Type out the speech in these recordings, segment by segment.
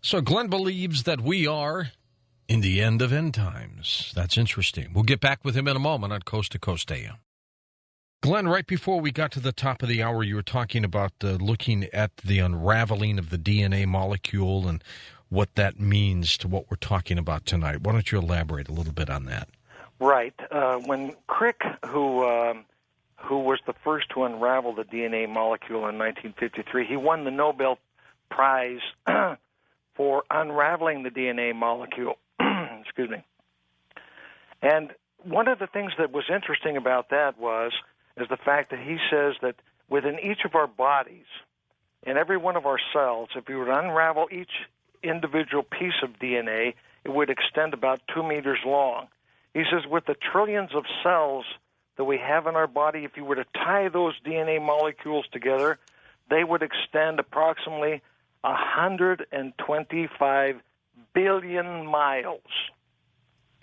So Glenn believes that we are in the end of end times. That's interesting. We'll get back with him in a moment on Coast to Coast AM. Glenn, right before we got to the top of the hour, you were talking about looking at the unraveling of the DNA molecule and what that means to what we're talking about tonight. Why don't you elaborate a little bit on that? Right. When Crick, who was the first to unravel the DNA molecule in 1953, he won the Nobel Prize for unraveling the DNA molecule. Excuse me. And one of the things that was interesting about that is the fact that he says that within each of our bodies, in every one of our cells, if you were to unravel each individual piece of DNA, it would extend about 2 meters long. He says with the trillions of cells that we have in our body, if you were to tie those DNA molecules together, they would extend approximately 125 billion miles.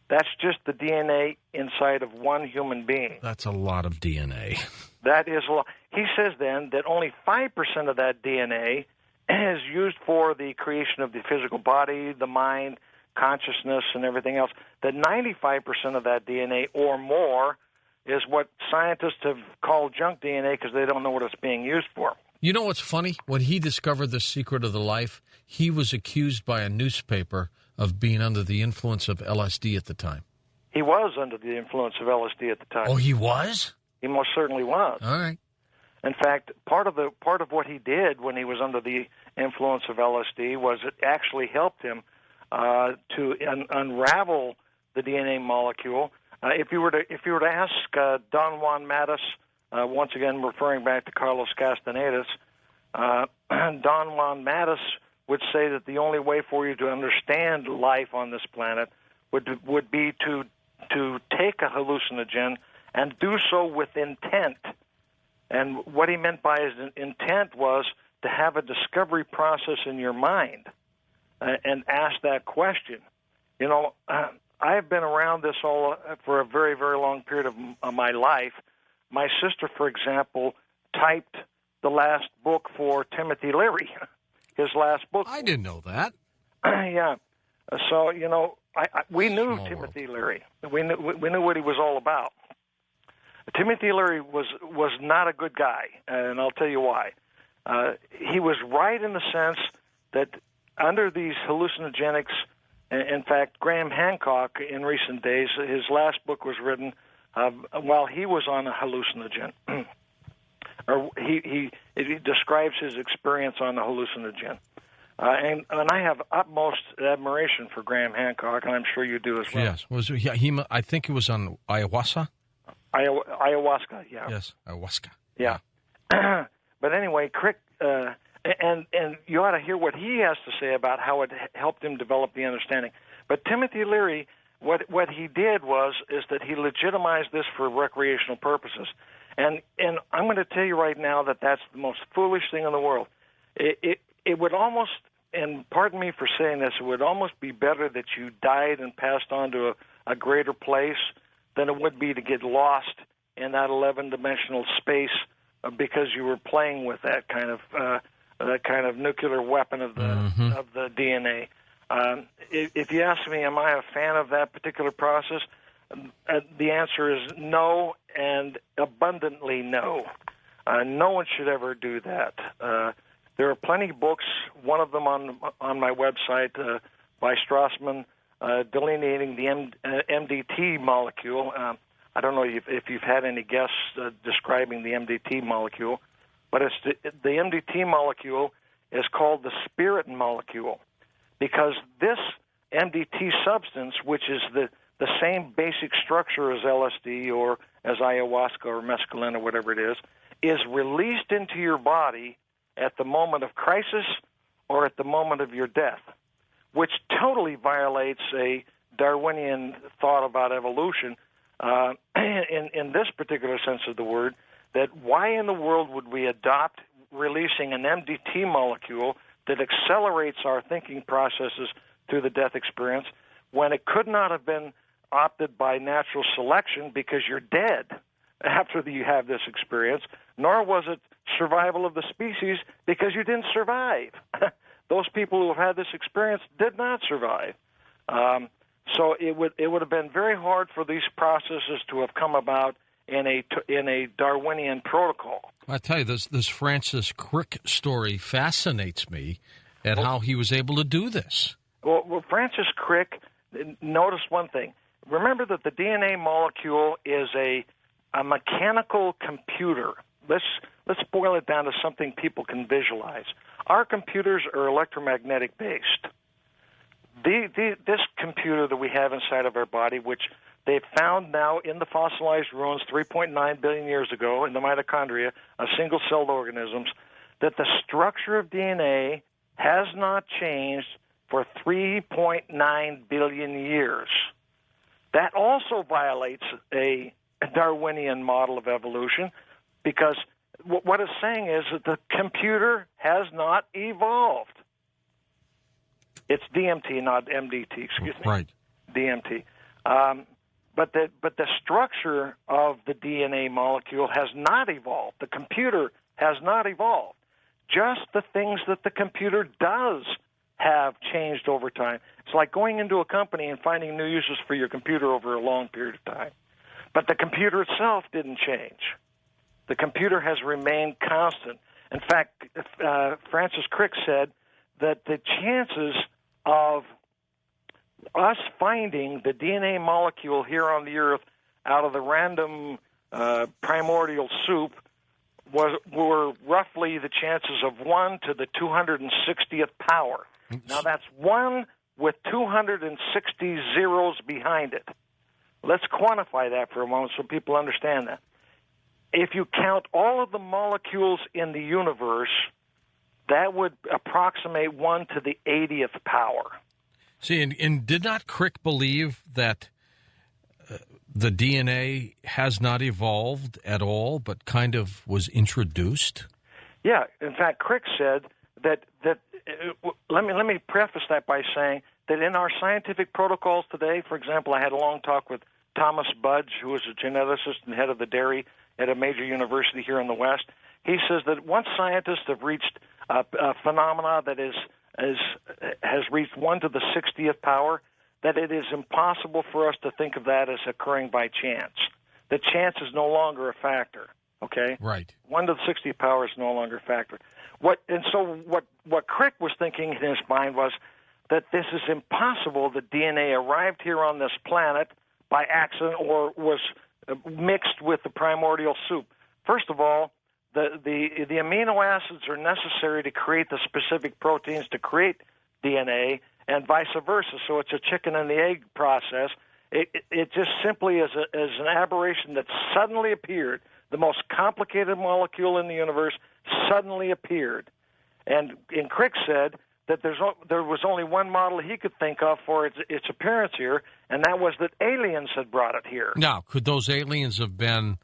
That's just the DNA inside of one human being. That's a lot of DNA. That is a lot. He says then that only 5% of that DNA is used for the creation of the physical body, the mind, consciousness, and everything else. That 95% of that DNA or more is what scientists have called junk DNA because they don't know what it's being used for. You know what's funny? When he discovered the secret of the life, he was accused by a newspaper of being under the influence of LSD at the time. He was under the influence of LSD at the time. Oh, he was? He most certainly was. All right. In fact, part of what he did when he was under the influence of LSD was it actually helped him to unravel the DNA molecule. If you were to ask Don Juan Matus, once again referring back to Carlos Castaneda's, Don Juan Matus would say that the only way for you to understand life on this planet would be to take a hallucinogen and do so with intent. And what he meant by his intent was to have a discovery process in your mind and ask that question. You know, I've been around this all for a very, very long period of my life. My sister, for example, typed the last book for Timothy Leary, his last book. I didn't know that. Yeah. So, you know, we knew Small Timothy Leary. We knew what he was all about. Timothy Leary was not a good guy, and I'll tell you why. He was right in the sense that under these hallucinogenics, in fact, Graham Hancock in recent days, his last book was written while he was on a hallucinogen. Or he describes his experience on a hallucinogen. And I have utmost admiration for Graham Hancock, and I'm sure you do as well. Yes. I think it was on ayahuasca? Ayahuasca, yeah. Yes, ayahuasca. Yeah. But anyway, Crick, and you ought to hear what he has to say about how it helped him develop the understanding. But Timothy Leary, what he did is that he legitimized this for recreational purposes. And I'm going to tell you right now that that's the most foolish thing in the world. It would almost, and pardon me for saying this, it would almost be better that you died and passed on to a greater place than it would be to get lost in that 11-dimensional space because you were playing with that kind of nuclear weapon of the DNA. If you ask me, am I a fan of that particular process? The answer is no, and abundantly no. No one should ever do that. There are plenty of books, one of them on my website by Strassman, delineating the MDT molecule. I don't know if you've had any guests describing the MDT molecule, but it's the MDT molecule is called the spirit molecule because this MDT substance, which is the same basic structure as LSD or as ayahuasca or mescaline or whatever it is released into your body at the moment of crisis or at the moment of your death, which totally violates a Darwinian thought about evolution in this particular sense of the word, that why in the world would we adopt releasing an MDT molecule that accelerates our thinking processes through the death experience when it could not have been opted by natural selection because you're dead after you have this experience, nor was it survival of the species because you didn't survive. those people who have had this experience did not survive. So it would have been very hard for these processes to have come about in a Darwinian protocol. I tell you, this Francis Crick story fascinates me at how he was able to do this. Well, Francis Crick noticed one thing. Remember that the DNA molecule is a mechanical computer. Let's boil it down to something people can visualize. Our computers are electromagnetic based. This computer that we have inside of our body, which they've found now in the fossilized ruins 3.9 billion years ago in the mitochondria of single-celled organisms, that the structure of DNA has not changed for 3.9 billion years. That also violates a Darwinian model of evolution, because what it's saying is that the computer has not evolved. It's DMT, not MDT, excuse me. Right. DMT. But the structure of the DNA molecule has not evolved. The computer has not evolved. Just the things that the computer does have changed over time. It's like going into a company and finding new uses for your computer over a long period of time. But the computer itself didn't change. The computer has remained constant. In fact, Francis Crick said that the chances of us finding the DNA molecule here on the Earth out of the random primordial soup were roughly the chances of 1 to the 260th power. Now, that's 1 with 260 zeros behind it. Let's quantify that for a moment so people understand that. If you count all of the molecules in the universe, that would approximate 1 to the 80th power. See, and did not Crick believe that the DNA has not evolved at all, but kind of was introduced? Yeah. In fact, Crick said that let me preface that by saying that in our scientific protocols today, for example, I had a long talk with Thomas Budge, who is a geneticist and head of the dairy at a major university here in the West. He says that once scientists have reached a phenomena that has reached 1 to the 60th power, that it is impossible for us to think of that as occurring by chance. The chance is no longer a factor. Okay, right. 1 to the 60th power is no longer a factor. What Crick was thinking in his mind was that this is impossible. That DNA arrived here on this planet by accident or was mixed with the primordial soup. First of all, the amino acids are necessary to create the specific proteins to create DNA, and vice versa. So it's a chicken and the egg process. It just simply is an aberration that suddenly appeared. The most complicated molecule in the universe suddenly appeared. And Crick said that there was only one model he could think of for its appearance here, and that was that aliens had brought it here. Now, could those aliens have been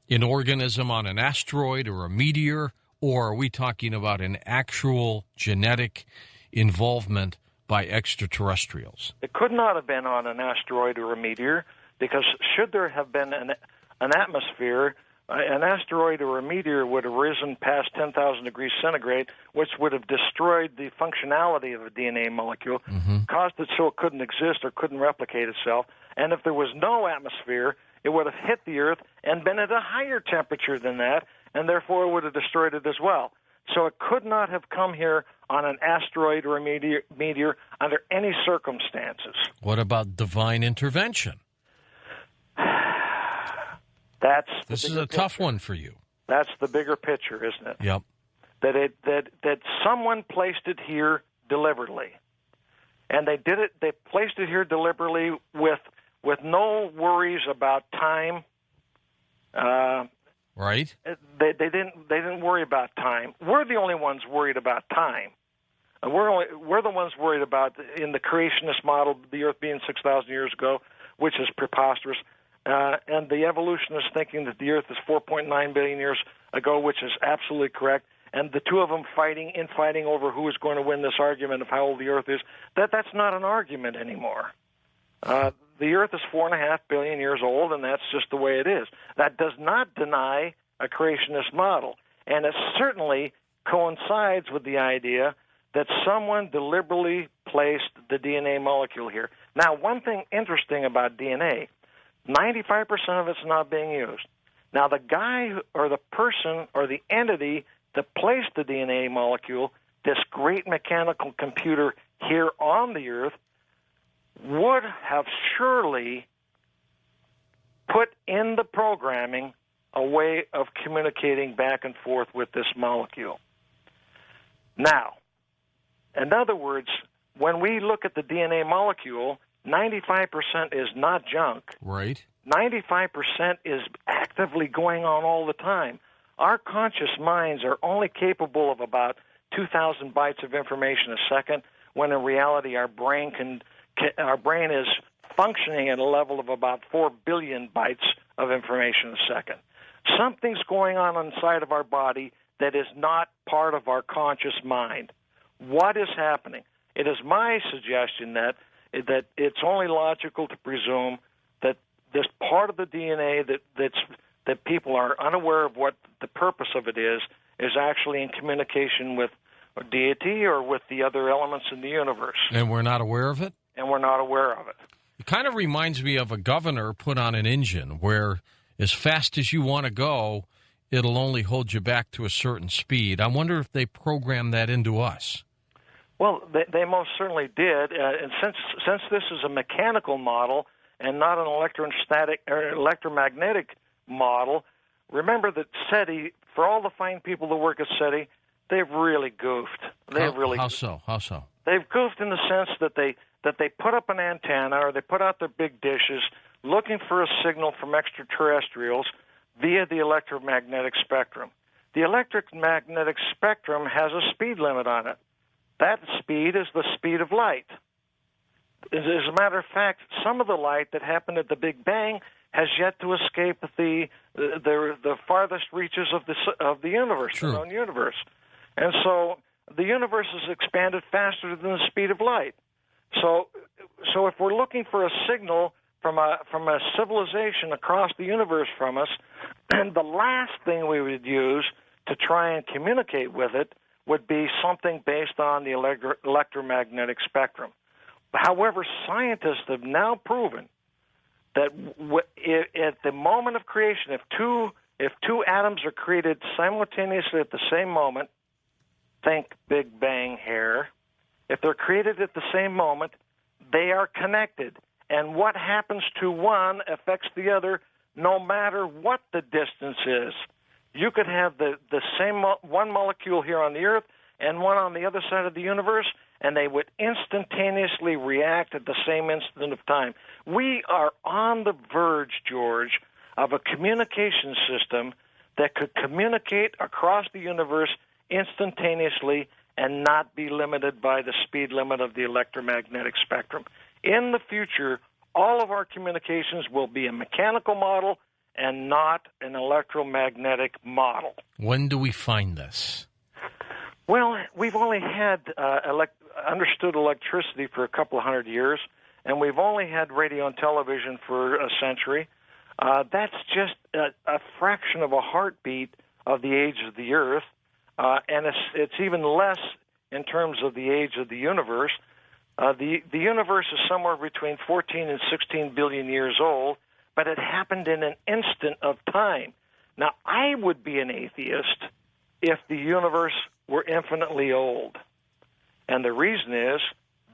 an organism on an asteroid or a meteor, or are we talking about an actual genetic involvement by extraterrestrials? It could not have been on an asteroid or a meteor, because should there have been an atmosphere, an asteroid or a meteor would have risen past 10,000 degrees centigrade, which would have destroyed the functionality of a DNA molecule, caused it so it couldn't exist or couldn't replicate itself. And if there was no atmosphere, it would have hit the Earth and been at a higher temperature than that, and therefore it would have destroyed it as well. So it could not have come here on an asteroid or a meteor under any circumstances. What about divine intervention? This is a tough one for you. That's the bigger picture, isn't it? Yep. That someone placed it here deliberately, and they did it. They placed it here deliberately with no worries about time. Right. They didn't worry about time. We're the only ones worried about time. We're the ones worried about, in the creationist model, the Earth being 6,000 years ago, which is preposterous. And the evolutionists thinking that the Earth is 4.9 billion years ago, which is absolutely correct. And the two of them fighting over who is going to win this argument of how old the Earth is. That's not an argument anymore. The Earth is 4.5 billion years old, and that's just the way it is. That does not deny a creationist model, and it certainly coincides with the idea that someone deliberately placed the DNA molecule here. Now, one thing interesting about DNA, 95% of it's not being used. Now, the guy or the person or the entity that placed the DNA molecule, this great mechanical computer here on the Earth, would have surely put in the programming a way of communicating back and forth with this molecule. Now, in other words, when we look at the DNA molecule, 95% is not junk. Right. 95% is actively going on all the time. Our conscious minds are only capable of about 2,000 bytes of information a second, when in reality our brain is functioning at a level of about 4 billion bytes of information a second. Something's going on inside of our body that is not part of our conscious mind. What is happening? It is my suggestion that it's only logical to presume that this part of the DNA that people are unaware of what the purpose of it is actually in communication with deity or with the other elements in the universe. And we're not aware of it? And we're not aware of it. It kind of reminds me of a governor put on an engine where as fast as you want to go, it'll only hold you back to a certain speed. I wonder if they programmed that into us. Well, they most certainly did. And since this is a mechanical model and not an electrostatic or electromagnetic model, remember that SETI, for all the fine people that work at SETI, they've really goofed. How so? They've goofed in the sense that they put up an antenna or they put out their big dishes looking for a signal from extraterrestrials via the electromagnetic spectrum. The electromagnetic spectrum has a speed limit on it. That speed is the speed of light. As a matter of fact, some of the light that happened at the Big Bang has yet to escape the farthest reaches of the universe, True. the known universe. And so the universe has expanded faster than the speed of light. So if we're looking for a signal from a civilization across the universe from us, and the last thing we would use to try and communicate with it would be something based on the electromagnetic spectrum. However, scientists have now proven that at the moment of creation, if two atoms are created simultaneously at the same moment, think Big Bang here, if they're created at the same moment, they are connected. And what happens to one affects the other no matter what the distance is. You could have the same one molecule here on the Earth and one on the other side of the universe, and they would instantaneously react at the same instant of time. We are on the verge, George, of a communication system that could communicate across the universe instantaneously and not be limited by the speed limit of the electromagnetic spectrum. In the future, all of our communications will be a mechanical model and not an electromagnetic model. When do we find this? Well, we've only had understood electricity for a couple of hundred years, and we've only had radio and television for a century. That's just a fraction of a heartbeat of the age of the Earth, and it's even less in terms of the age of the universe. The universe is somewhere between 14 and 16 billion years old, but it happened in an instant of time. Now, I would be an atheist if the universe were infinitely old. And the reason is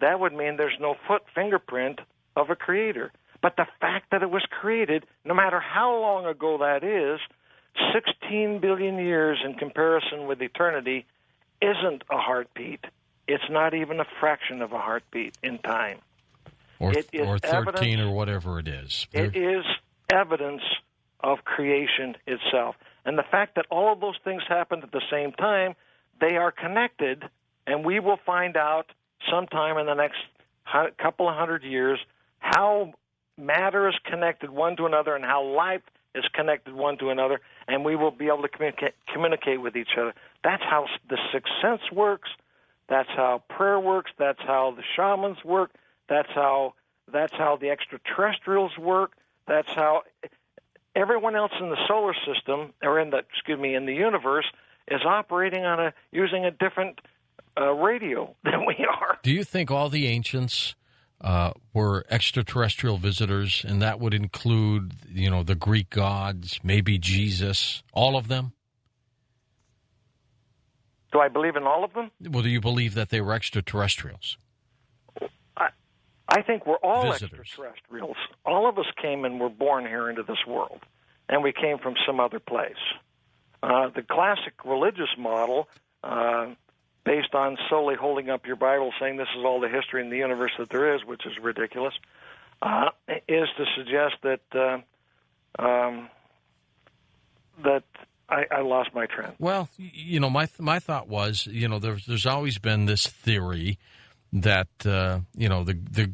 that would mean there's no fingerprint of a creator. But the fact that it was created, no matter how long ago that is, 16 billion years in comparison with eternity isn't a heartbeat. It's not even a fraction of a heartbeat in time. Or 13 evidence, or whatever it is. It is evidence of creation itself. And the fact that all of those things happened at the same time, they are connected, and we will find out sometime in the next couple of hundred years how matter is connected one to another and how life is connected one to another, and we will be able to communicate with each other. That's how the sixth sense works. That's how prayer works. That's how the shamans work. That's how the extraterrestrials work. That's how everyone else in the solar system, or in the universe, is operating using a different radio than we are. Do you think all the ancients were extraterrestrial visitors, and that would include, the Greek gods, maybe Jesus, all of them? Do I believe in all of them? Well, do you believe that they were extraterrestrials? I think we're all visitors. Extraterrestrials. All of us came and were born here into this world, and we came from some other place. The classic religious model, based on solely holding up your Bible saying this is all the history in the universe that there is, which is ridiculous, is to suggest that I lost my trend. Well, my thought was, there's always been this theory that the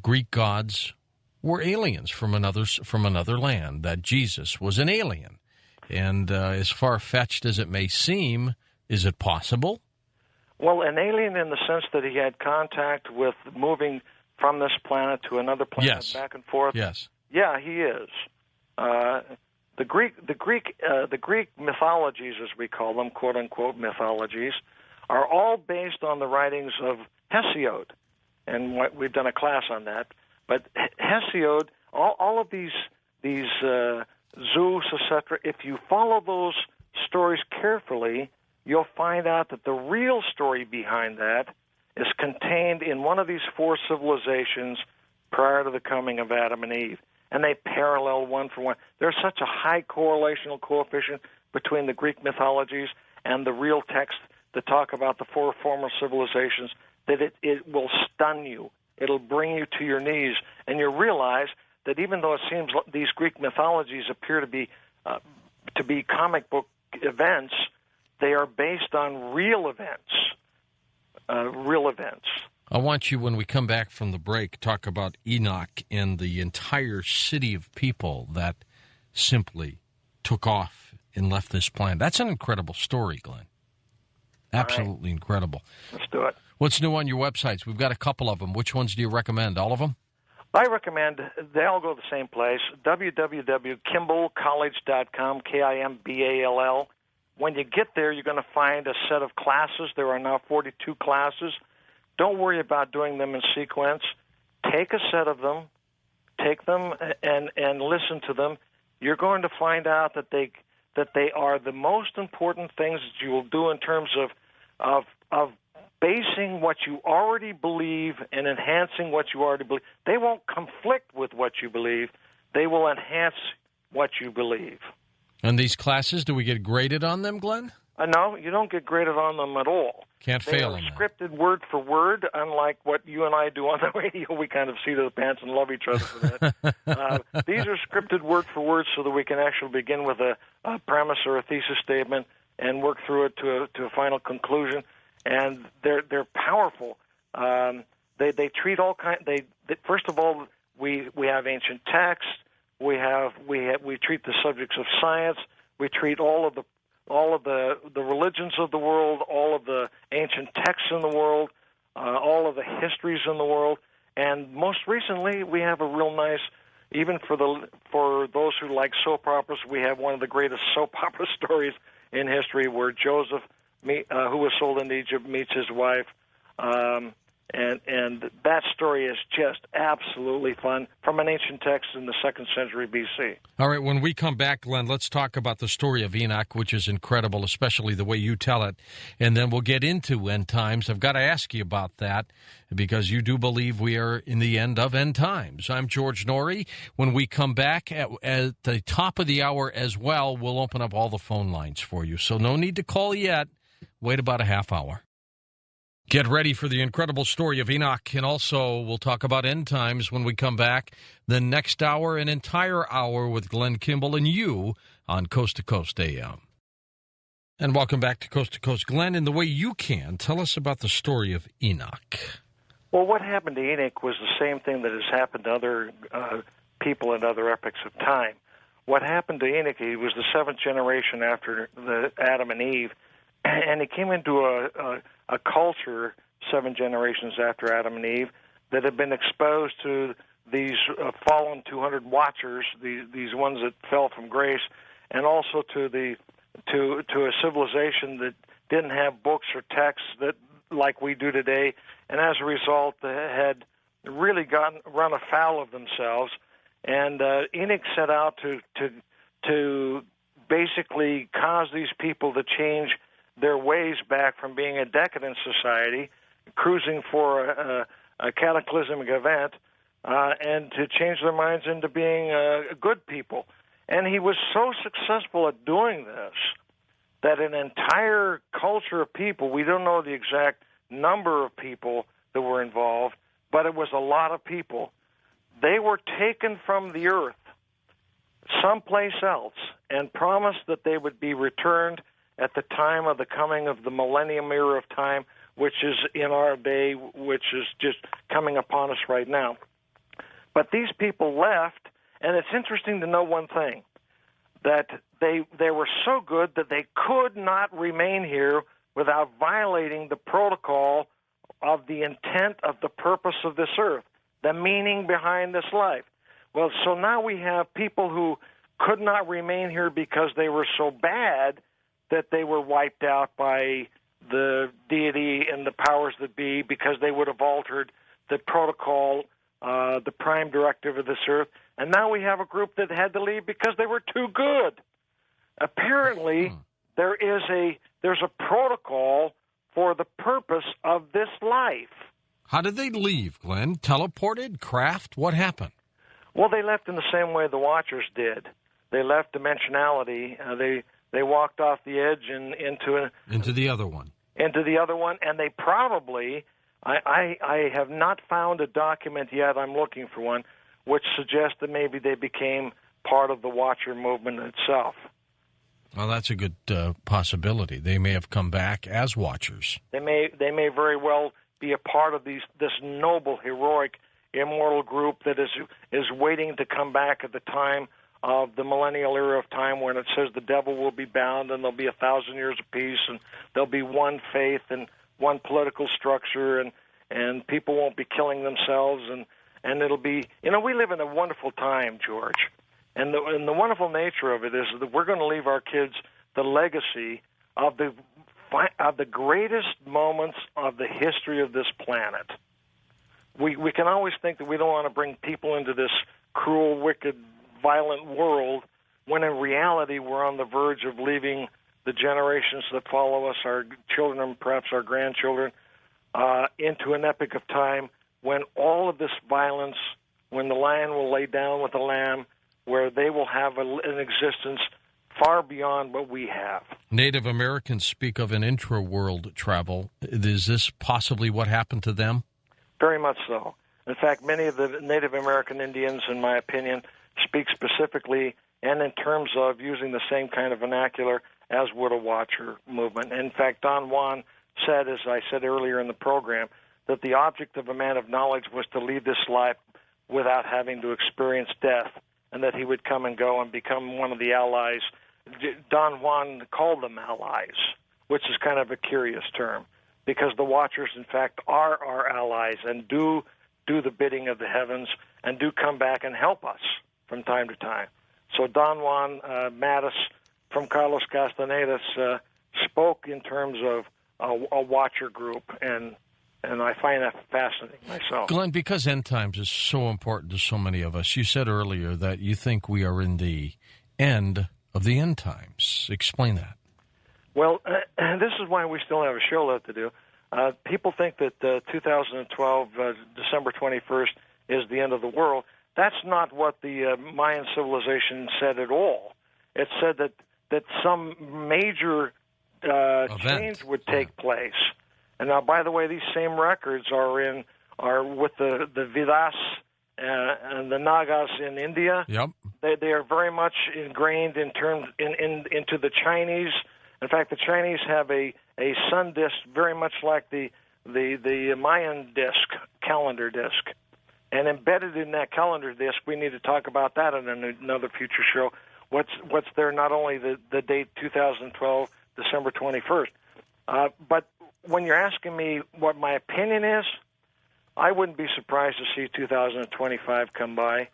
Greek gods were aliens from another land, that Jesus was an alien. And as far-fetched as it may seem, is it possible? Well, an alien in the sense that he had contact with moving from this planet to another planet, yes. back and forth. Yes. Yeah, he is. The Greek mythologies, as we call them, quote unquote mythologies, are all based on the writings of Hesiod, and we've done a class on that. But Hesiod, all of these Zeus, etc. If you follow those stories carefully, you'll find out that the real story behind that is contained in one of these four civilizations prior to the coming of Adam and Eve. And they parallel one for one. There's such a high correlational coefficient between the Greek mythologies and the real text that talk about the four former civilizations that it will stun you. It'll bring you to your knees. And you realize that even though it seems like these Greek mythologies appear to be comic book events, they are based on real events. I want you, when we come back from the break, talk about Enoch and the entire city of people that simply took off and left this planet. That's an incredible story, Glenn. Absolutely incredible. Let's do it. What's new on your websites? We've got a couple of them. Which ones do you recommend? All of them? I recommend they all go to the same place, www.kimballcollege.com, Kimball. When you get there, you're going to find a set of classes. There are now 42 classes. Don't worry about doing them in sequence. Take a set of them, take them and listen to them. You're going to find out that they are the most important things that you will do in terms of basing what you already believe and enhancing what you already believe. They won't conflict with what you believe. They will enhance what you believe. And these classes, do we get graded on them, Glenn? No, you don't get graded on them at all. Can't fail in that. They are scripted word for word, unlike what you and I do on the radio. We kind of see to the pants and love each other for that. These are scripted word for word so that we can actually begin with a premise or a thesis statement and work through it to a final conclusion. And they're powerful. They treat all kind. First of all, we have ancient texts. We treat the subjects of science. We treat all of the religions of the world, all of the ancient texts in the world, all of the histories in the world, and most recently we have a real nice, even for those who like soap operas, we have one of the greatest soap opera stories in history, where Joseph, who was sold into Egypt, meets his wife, and that story is just absolutely fun, from an ancient text in the 2nd century B.C. All right, when we come back, Glenn, let's talk about the story of Enoch, which is incredible, especially the way you tell it, and then we'll get into end times. I've got to ask you about that, because you do believe we are in the end of end times. I'm George Norrie. When we come back at the top of the hour as well, we'll open up all the phone lines for you, so no need to call yet. Wait about a half hour. Get ready for the incredible story of Enoch, and also we'll talk about end times when we come back. The next hour, an entire hour with Glenn Kimball and you on Coast to Coast AM. And welcome back to Coast. Glenn, in the way you can, tell us about the story of Enoch. Well, what happened to Enoch was the same thing that has happened to other people in other epochs of time. What happened to Enoch, he was the 7th generation after Adam and Eve, and he came into a culture 7 generations after Adam and Eve that had been exposed to these fallen 200 watchers, these ones that fell from grace, and also to a civilization that didn't have books or texts, that like we do today, and as a result, had really run afoul of themselves. And Enoch set out to basically cause these people to change their ways back from being a decadent society, cruising for a cataclysmic event, and to change their minds into being good people. And he was so successful at doing this that an entire culture of people, we don't know the exact number of people that were involved, but it was a lot of people. They were taken from the earth someplace else and promised that they would be returned at the time of the coming of the millennium era of time, which is in our day, which is just coming upon us right now. But these people left, and it's interesting to know one thing, that they were so good that they could not remain here without violating the protocol of the intent of the purpose of this earth, the meaning behind this life. Well, so now we have people who could not remain here because they were so bad that they were wiped out by the deity and the powers that be because they would have altered the protocol, the prime directive of this earth. And now we have a group that had to leave because they were too good. Apparently, there's a protocol for the purpose of this life. How did they leave, Glenn? Teleported? Craft? What happened? Well, they left in the same way the Watchers did. They left dimensionality. They walked off the edge and into the other one. Into the other one, and they probably, I have not found a document yet, I'm looking for one, which suggests that maybe they became part of the Watcher movement itself. Well, that's a good possibility. They may have come back as Watchers. They may very well be a part of this noble, heroic, immortal group that is waiting to come back at the time of the millennial era of time when it says the devil will be bound and there'll be 1,000 years of peace and there'll be one faith and one political structure and people won't be killing themselves and it'll be, we live in a wonderful time, George. And the wonderful nature of it is that we're going to leave our kids the legacy of the greatest moments of the history of this planet. We can always think that we don't want to bring people into this cruel, wicked, violent world, when in reality we're on the verge of leaving the generations that follow us, our children and perhaps our grandchildren, into an epoch of time when all of this violence, when the lion will lay down with the lamb, where they will have an existence far beyond what we have. Native Americans speak of an intra-world travel. Is this possibly what happened to them? Very much so. In fact, many of the Native American Indians, in my opinion, speak specifically and in terms of using the same kind of vernacular as would a Watcher movement. In fact, Don Juan said, as I said earlier in the program, that the object of a man of knowledge was to lead this life without having to experience death, and that he would come and go and become one of the allies. Don Juan called them allies, which is kind of a curious term, because the Watchers, in fact, are our allies and do the bidding of the heavens and do come back and help us from time to time. So Don Juan Mattis from Carlos Castaneda's spoke in terms of a Watcher group, and I find that fascinating myself. Glenn, because end times is so important to so many of us, you said earlier that you think we are in the end of the end times. Explain that. Well, this is why we still have a show left to do. People think that 2012, December 21st, is the end of the world. That's not what the Mayan civilization said at all. It said that some major change would take place. And now, by the way, these same records are with the Vedas and the Nagas in India. Yep. They are very much ingrained into the Chinese. In fact, the Chinese have a sun disk very much like the Mayan disk, calendar disk. And embedded in that calendar disk, we need to talk about that in another future show. What's there? Not only the date 2012, December 21st, but when you're asking me what my opinion is, I wouldn't be surprised to see 2025 come by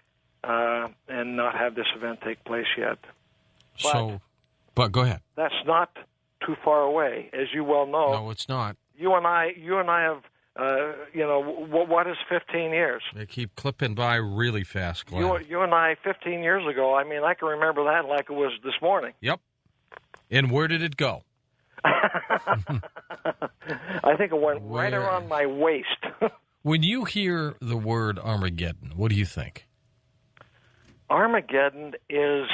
and not have this event take place yet. But go ahead. That's not too far away, as you well know. No, it's not. you and I have, what is 15 years? They keep clipping by really fast, Glenn. You and I 15 years ago, I mean, I can remember that like it was this morning. Yep. And where did it go? I think it went right around my waist. When you hear the word Armageddon, what do you think? Armageddon is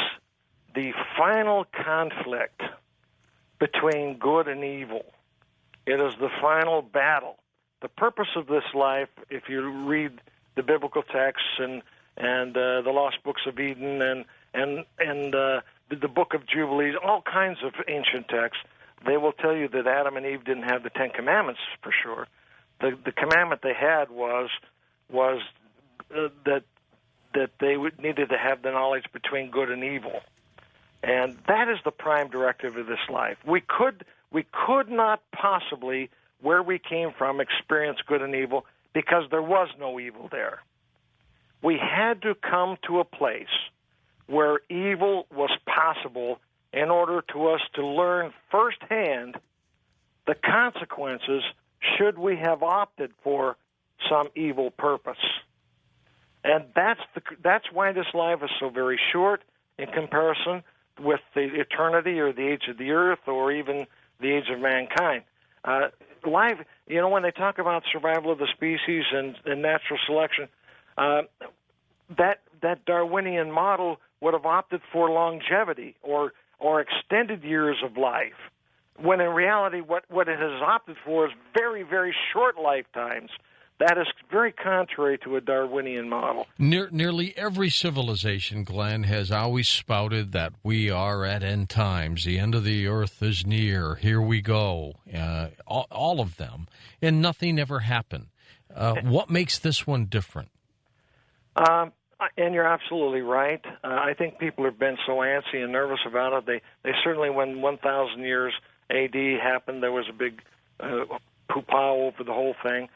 the final conflict between good and evil. It is the final battle. The purpose of this life, if you read the biblical texts and the lost books of Eden and the book of Jubilees, all kinds of ancient texts, they will tell you that Adam and Eve didn't have the Ten Commandments for sure. The commandment they had was that they needed to have the knowledge between good and evil, and that is the prime directive of this life. We could not possibly, where we came from, experience good and evil because there was no evil there. We had to come to a place where evil was possible in order to us to learn firsthand the consequences should we have opted for some evil purpose. And that's why this life is so very short in comparison with the eternity or the age of the earth or even the age of mankind. Life, when they talk about survival of the species and natural selection, that Darwinian model would have opted for longevity or extended years of life, when in reality what it has opted for is very, very short lifetimes. That is very contrary to a Darwinian model. Nearly every civilization, Glenn, has always spouted that we are at end times. The end of the earth is near. Here we go. All of them. And nothing ever happened. What makes this one different? And you're absolutely right. I think people have been so antsy and nervous about it. They certainly, when 1,000 years A.D. happened, there was a big poo-pow over the whole thing.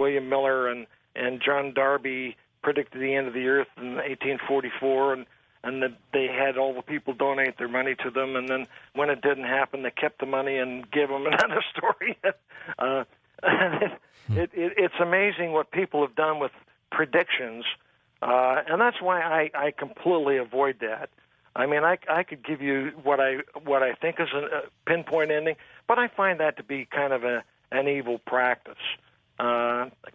William Miller and John Darby predicted the end of the earth in 1844, and that they had all the people donate their money to them, and then when it didn't happen, they kept the money and gave them another story. It's amazing what people have done with predictions, and that's why I completely avoid that. I mean, I could give you what I think is a pinpoint ending, but I find that to be kind of an evil practice.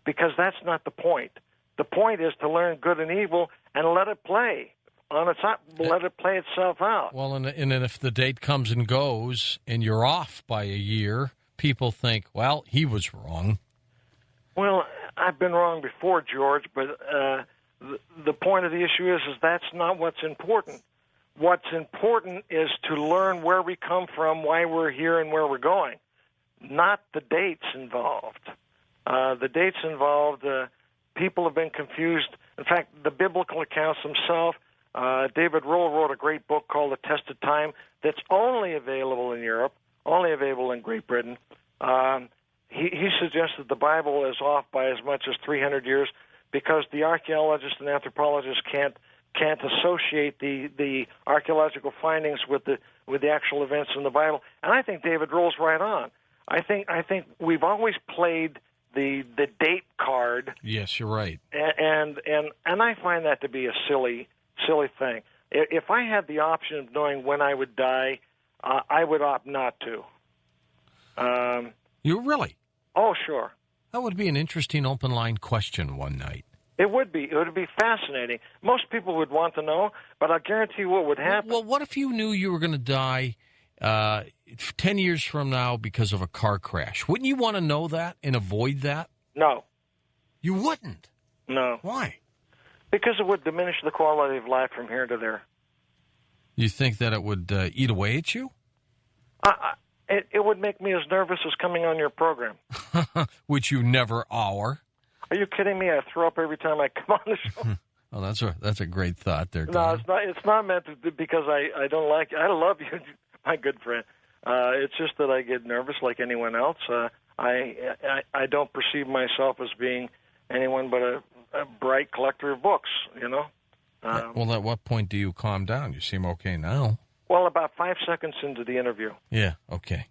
Because that's not the point. The point is to learn good and evil and let it play on its let it play itself out. Well, and if the date comes and goes and you're off by a year, people think, well, he was wrong. Well, I've been wrong before, George, but the point of the issue is that's not what's important. What's important is to learn where we come from, why we're here, and where we're going, not the dates involved. The dates involved, people have been confused. In fact, the biblical accounts themselves, David Rohl wrote a great book called The Test of Time that's only available in Europe, only available in Great Britain. He suggested the Bible is off by as much as 300 years because the archaeologists and anthropologists can't associate the archaeological findings with the actual events in the Bible. And I think David Rohl's right on. I think we've always played the date card. Yes, you're right. And I find that to be a silly thing. If I had the option of knowing when I would die, I would opt not to. You really? Oh, sure. That would be an interesting open line question one night. It would be. It would be fascinating. Most people would want to know, but I'll guarantee you what would happen. Well, what if you knew you were going to die 10 years from now because of a car crash? Wouldn't you want to know that and avoid that? No. You wouldn't? No. Why? Because it would diminish the quality of life from here to there. You think that it would eat away at you? It would make me as nervous as coming on your program. Which you never are. Are you kidding me? I throw up every time I come on the show. Oh, that's a great thought there, Glenn. No, it's not. It's not meant to, because I don't like you. I love you, my good friend. It's just that I get nervous like anyone else. I don't perceive myself as being anyone but a bright collector of books, you know. Well, at what point do you calm down? You seem okay now. Well, about 5 seconds into the interview. Yeah, okay.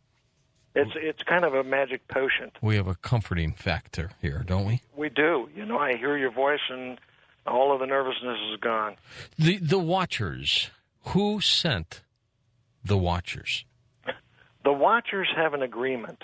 It's kind of a magic potion. We have a comforting factor here, don't we? We do. I hear your voice and all of the nervousness is gone. The Watchers. Who sent the Watchers? The Watchers have an agreement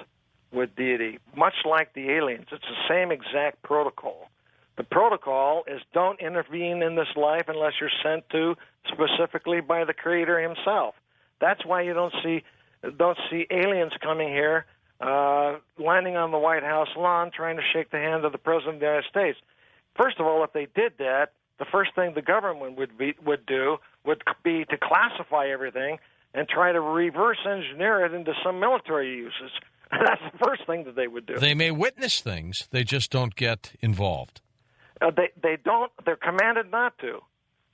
with deity, much like the aliens. It's the same exact protocol. The protocol is don't intervene in this life unless you're sent to specifically by the Creator himself. That's why you don't see aliens coming here, landing on the White House lawn, trying to shake the hand of the President of the United States. First of all, if they did that, the first thing the government would do would be to classify everything and try to reverse engineer it into some military uses. That's the first thing that they would do. They may witness things, they just don't get involved. They don't. They're commanded not to,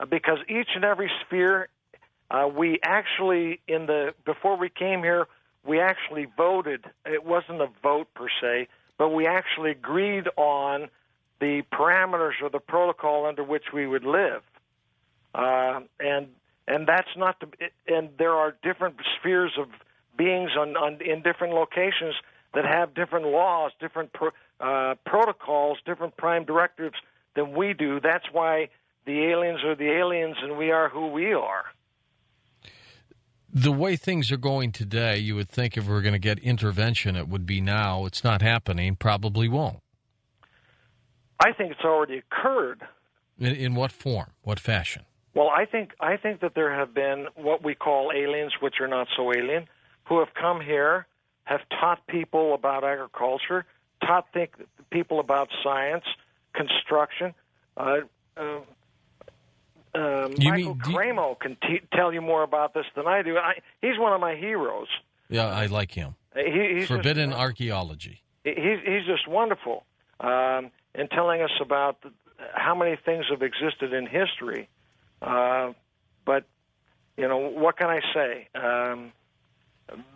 because each and every sphere, we actually before we came here, we actually voted. It wasn't a vote per se, but we actually agreed on the parameters or the protocol under which we would live, and that's not. And there are different spheres of beings in different locations that have different laws, different protocols, different prime directives than we do. That's why the aliens are the aliens and we are who we are. The way things are going today, you would think if we were going to get intervention, it would be now. It's not happening, probably won't. I think it's already occurred. In what form? What fashion? Well, I think that there have been what we call aliens, which are not so alien, who have come here, have taught people about agriculture, taught people about science, construction. Michael Cremo can tell you more about this than I do. He's one of my heroes. Yeah, I like him. He's Forbidden archaeology. He's just wonderful in telling us about how many things have existed in history. But, what can I say?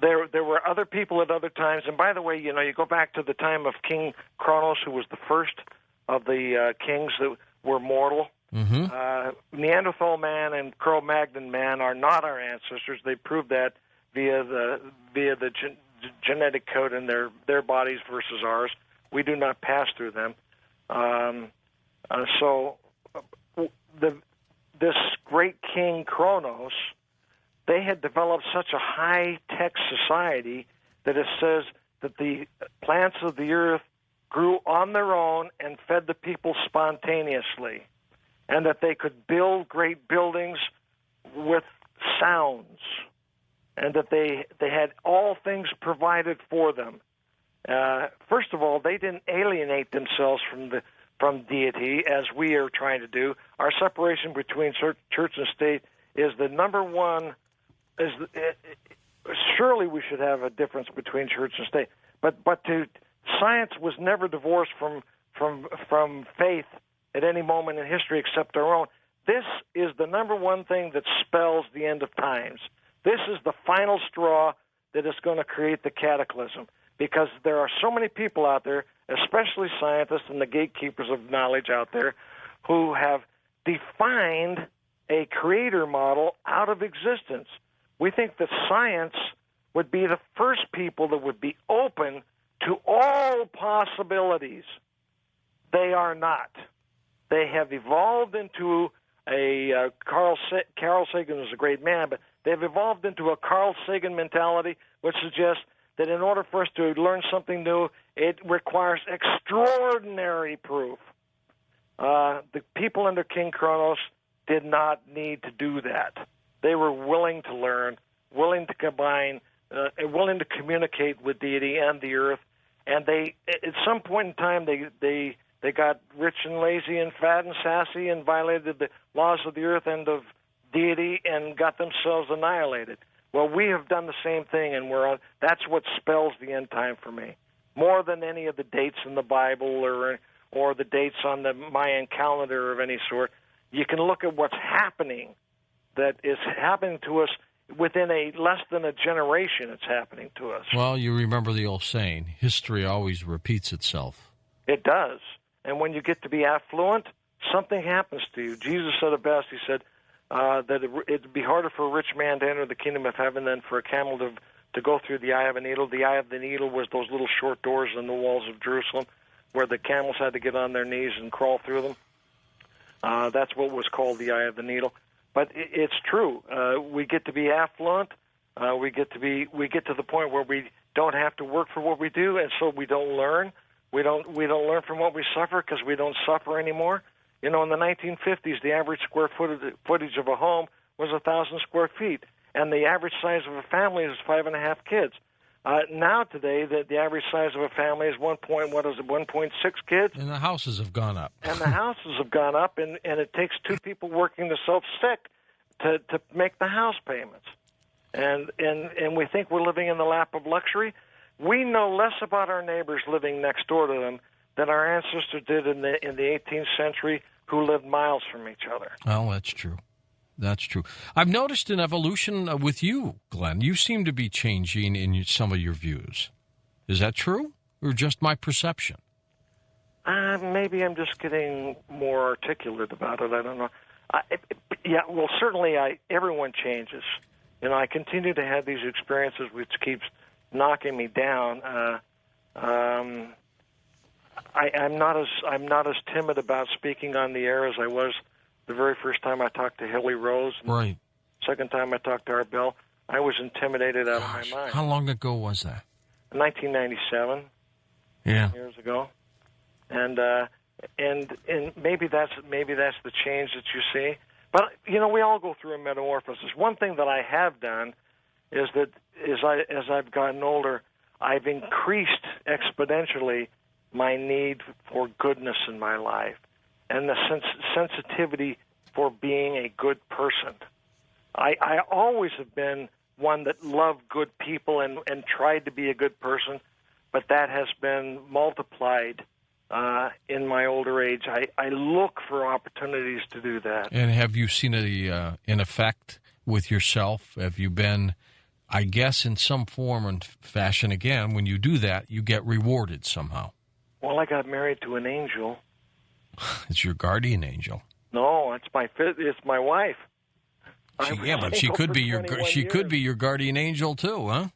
There were other people at other times. And by the way, you go back to the time of King Kronos, who was the first of the kings that were mortal. Mm-hmm. Neanderthal man and Cro-Magnon man are not our ancestors. They proved that via the genetic code in their bodies versus ours. We do not pass through them. So this great king Kronos, they had developed such a high-tech society that it says that the plants of the earth grew on their own and fed the people spontaneously, and that they could build great buildings with sounds, and that they had all things provided for them. First of all, they didn't alienate themselves from deity as we are trying to do. Our separation between church and state is the number one. Surely we should have a difference between church and state, but science was never divorced from faith at any moment in history except our own. This is the number one thing that spells the end of times. This is the final straw that is going to create the cataclysm, because there are so many people out there, especially scientists and the gatekeepers of knowledge out there, who have defined a creator model out of existence. We think that science would be the first people that would be open to all possibilities. They are not. They have evolved into Carl Sagan was a great man, but they've evolved into a Carl Sagan mentality, which suggests that in order for us to learn something new, it requires extraordinary proof. The people under King Kronos did not need to do that. They were willing to learn, willing to combine, willing to communicate with deity and the earth. And they, at some point in time, they got rich and lazy and fat and sassy and violated the laws of the earth and of deity and got themselves annihilated. Well, we have done the same thing, and that's what spells the end time for me, more than any of the dates in the Bible or the dates on the Mayan calendar of any sort. You can look at what's happening, that is happening to us within less than a generation. It's happening to us. Well, you remember the old saying, history always repeats itself. It does. And when you get to be affluent, something happens to you. Jesus said it best. He said that it'd be harder for a rich man to enter the kingdom of heaven than for a camel to go through the eye of a needle. The eye of the needle was those little short doors in the walls of Jerusalem where the camels had to get on their knees and crawl through them. That's what was called the eye of the needle. But it's true. We get to be affluent. We get to the point where we don't have to work for what we do, and so we don't learn. We don't learn from what we suffer because we don't suffer anymore. You know, in the 1950s, the average square footage of a home was 1,000 square feet, and the average size of a family is 5.5 kids. Now today, the average size of a family is 1.6 kids. And the houses have gone up. And the houses have gone up, and it takes 2 people working themselves sick to make the house payments. And we think we're living in the lap of luxury. We know less about our neighbors living next door to them than our ancestors did in the 18th century, who lived miles from each other. Well, that's true. That's true. I've noticed an evolution with you, Glenn. You seem to be changing in some of your views. Is that true, or just my perception? Maybe I'm just getting more articulate about it. I don't know. Well, certainly everyone changes. You know, I continue to have these experiences which keeps knocking me down. I'm not as timid about speaking on the air as I was the very first time I talked to Hilly Rose. Right. Second time I talked to Art Bell, I was intimidated out of my mind. How long ago was that? 1997. Yeah. Years ago. And maybe that's the change that you see. But you know, we all go through a metamorphosis. One thing that I have done is that as I've gotten older, I've increased exponentially my need for goodness in my life and the sensitivity for being a good person. I always have been one that loved good people and tried to be a good person, but that has been multiplied in my older age. I look for opportunities to do that. And have you seen an effect with yourself? Have you been, I guess, in some form and fashion, again, when you do that, you get rewarded somehow? Well, I got married to an angel. It's your guardian angel. No, it's my wife. But she could be your guardian angel too, huh?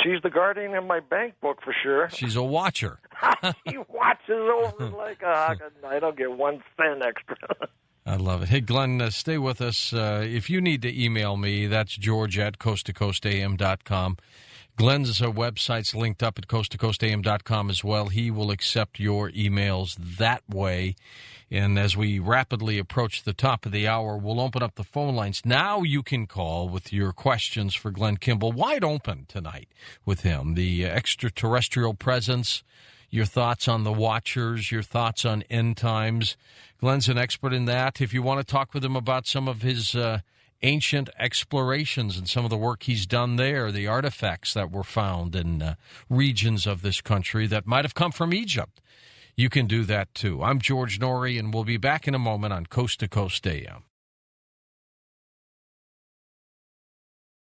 She's the guardian of my bank book for sure. She's a watcher. She watches over like a hawk. I don't get 1 cent extra. I love it. Hey, Glenn, stay with us. If you need to email me, that's George at coasttocoastam.com. Glenn's website's linked up at coasttocoastam.com as well. He will accept your emails that way. And as we rapidly approach the top of the hour, we'll open up the phone lines. Now you can call with your questions for Glenn Kimball. Wide open tonight with him. The extraterrestrial presence, your thoughts on the Watchers, your thoughts on end times. Glenn's an expert in that. If you want to talk with him about some of his ancient explorations and some of the work he's done there, the artifacts that were found in regions of this country that might have come from Egypt, you can do that too. I'm George Norrie, and we'll be back in a moment on Coast to Coast AM.